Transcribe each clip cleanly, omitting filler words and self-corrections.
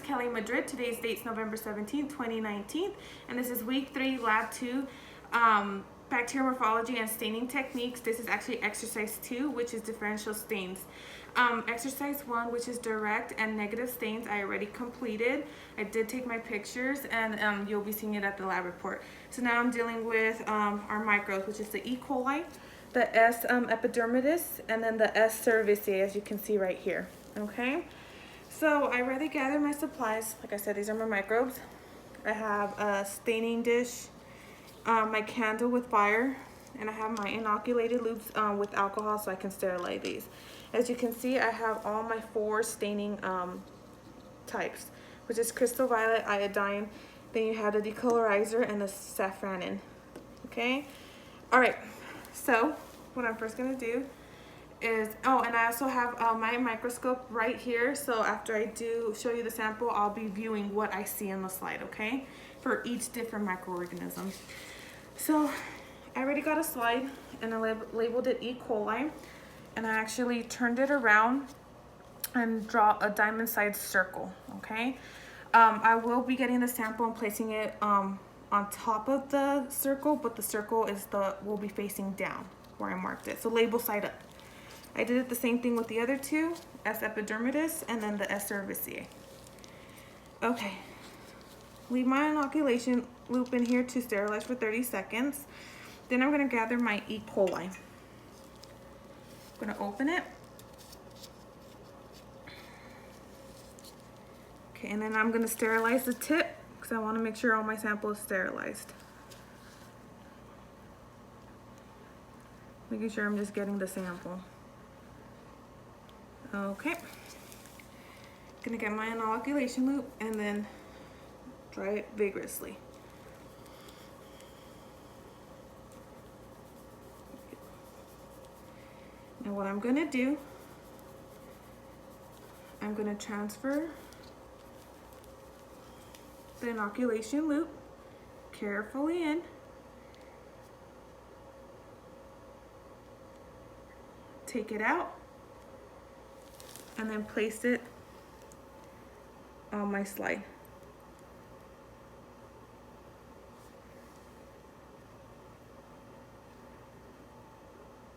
Kelly Madrid. Today's date's November 17th, 2019, and this is week 3, lab 2, bacterial morphology and staining techniques. This is actually exercise 2, which is differential stains. Exercise 1, which is direct and negative stains, I already completed. I did take my pictures, and you'll be seeing it at the lab report. So now I'm dealing with our microbes, which is the E. coli, the S. epidermidis, and then the S. cerevisiae, as you can see right here. Okay, so I already gathered my supplies. Like I said, these are my microbes. I have a staining dish, my candle with fire, and I have my inoculated loops with alcohol so I can sterilize these. As you can see, I have all my 4 staining types, which is crystal violet, iodine, then you have the decolorizer and the safranin. Okay, all right, so what I'm first gonna do is, and I also have my microscope right here, so after I do show you the sample, I'll be viewing what I see on the slide, okay, for each different microorganism. So I already got a slide and I labeled it E. coli, and I actually turned it around and draw a diamond-sized circle, okay? I will be getting the sample and placing it on top of the circle, but the circle will be facing down where I marked it, so label side up. I did it the same thing with the other 2, S. epidermidis and then the S. cerevisiae. Okay, leave my inoculation loop in here to sterilize for 30 seconds. Then I'm gonna gather my E. coli. I'm gonna open it. Okay, and then I'm gonna sterilize the tip because I wanna make sure all my sample is sterilized. Making sure I'm just getting the sample. Okay, gonna get my inoculation loop and then dry it vigorously. Now what I'm gonna do, I'm gonna transfer the inoculation loop carefully in, take it out, and then place it on my slide.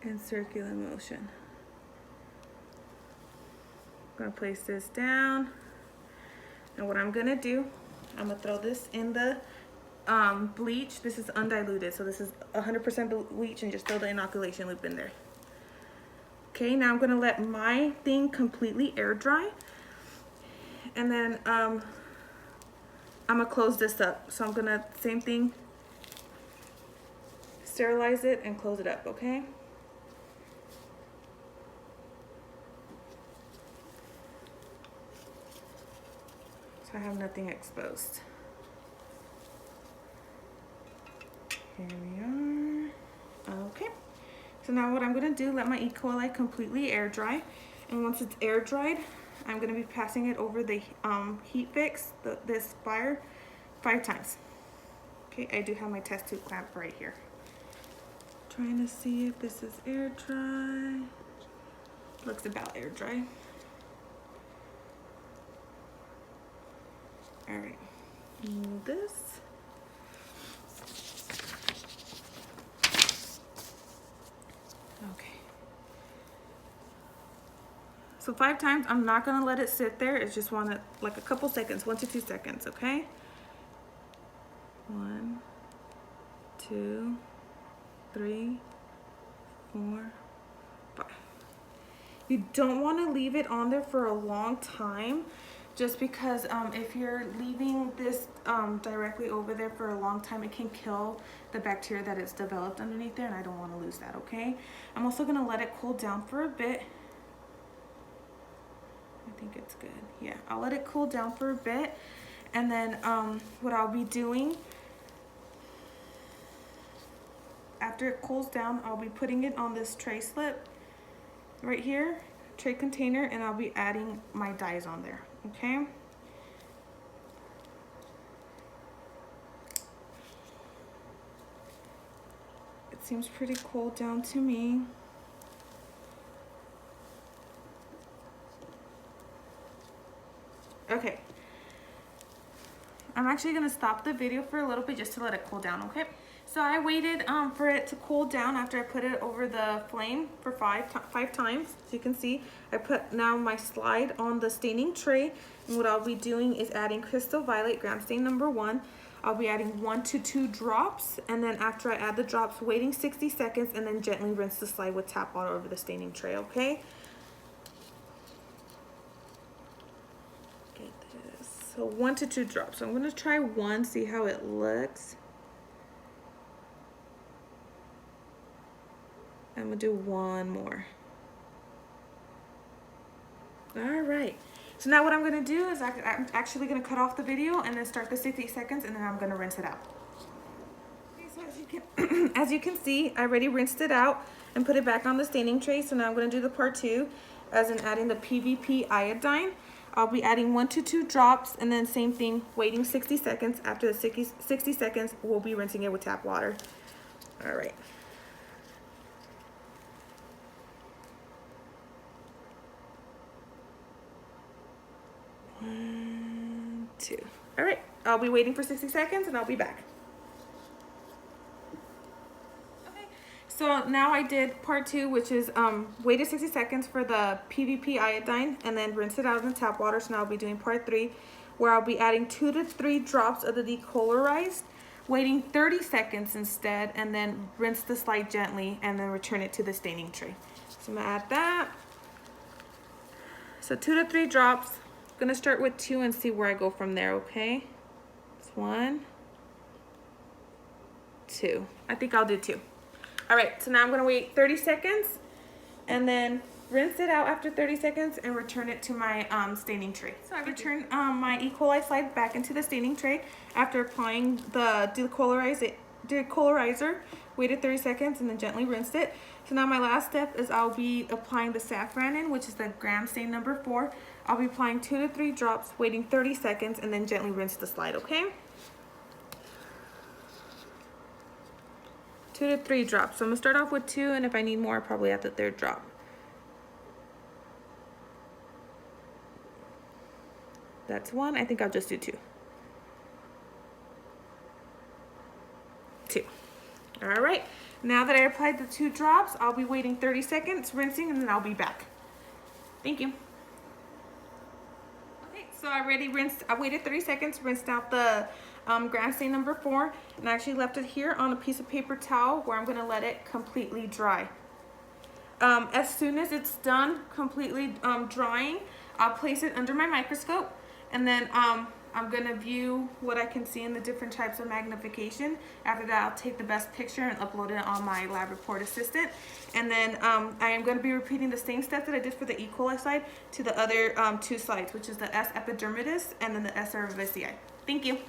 In circular motion. I'm gonna place this down, and what I'm gonna do, I'm gonna throw this in the bleach. This is undiluted, so this is 100% bleach, and just throw the inoculation loop in there. Okay, now I'm gonna let my thing completely air dry, and then I'm gonna close this up. So I'm gonna, same thing, sterilize it and close it up, okay? So I have nothing exposed. Here we are. Okay. So now what I'm gonna do, let my E. coli completely air dry, and once it's air dried, I'm gonna be passing it over the heat fix, this fire, 5 times. Okay, I do have my test tube clamp right here. Trying to see if this is air dry. Looks about air dry. All right, move this. Okay. So 5 times, I'm not gonna let it sit there. It's just like a couple seconds, 1 to 2 seconds, okay? 1, 2, 3, 4, 5. You don't wanna leave it on there for a long time, just because if you're leaving this directly over there for a long time, it can kill the bacteria that is developed underneath there, and I don't want to lose that, okay? I'm also going to let it cool down for a bit. I think it's good. Yeah, I'll let it cool down for a bit, and then what I'll be doing, after it cools down, I'll be putting it on this tray slip right here, tray container, and I'll be adding my dyes on there. Okay. It seems pretty cold down to me. Okay, I'm actually gonna stop the video for a little bit just to let it cool down, okay? So I waited for it to cool down after I put it over the flame for five times. As you can see, I put now my slide on the staining tray, and what I'll be doing is adding Crystal Violet Gram Stain number 1. I'll be adding 1 to 2 drops, and then after I add the drops, waiting 60 seconds, and then gently rinse the slide with tap water over the staining tray, okay? Get this. So 1 to 2 drops. So I'm gonna try 1, see how it looks. I'm gonna do 1 more. All right. So now what I'm gonna do is I'm actually gonna cut off the video and then start the 60 seconds, and then I'm gonna rinse it out. Okay, so as you can see, I already rinsed it out and put it back on the staining tray. So now I'm gonna do the part 2, as in adding the PVP iodine. I'll be adding 1 to 2 drops, and then same thing, waiting 60 seconds. After the 60 seconds, we'll be rinsing it with tap water. All right. 1, 2. All right, I'll be waiting for 60 seconds and I'll be back. Okay, so now I did part 2, which is waited 60 seconds for the PVP iodine and then rinse it out in the tap water. So now I'll be doing part 3, where I'll be adding 2 to 3 drops of the decolorized, waiting 30 seconds instead, and then rinse the slide gently and then return it to the staining tray. So I'm gonna add that. So 2 to 3 drops. I'm gonna start with 2 and see where I go from there, okay? It's 1, 2. I think I'll do 2. All right, so now I'm gonna wait 30 seconds and then rinse it out after 30 seconds and return it to my staining tray. So I returned my E. coli slide back into the staining tray after applying the decolorizer, waited 30 seconds and then gently rinsed it. So now my last step is I'll be applying the saffronin, which is the gram stain number 4. I'll be applying 2 to 3 drops, waiting 30 seconds, and then gently rinse the slide, okay? 2 to 3 drops. So I'm gonna start off with 2, and if I need more, I'll probably add the 3rd drop. That's 1. I think I'll just do 2. 2. All right. Now that I applied the 2 drops, I'll be waiting 30 seconds, rinsing, and then I'll be back. Thank you. Okay, so I waited 30 seconds, rinsed out the gram stain number 4, and I actually left it here on a piece of paper towel where I'm gonna let it completely dry. As soon as it's done completely drying, I'll place it under my microscope, and then I'm gonna view what I can see in the different types of magnification. After that, I'll take the best picture and upload it on my lab report assistant. And then I am gonna be repeating the same steps that I did for the E. coli slide to the other 2 slides, which is the S. epidermidis and then the S. cerevisiae. Thank you.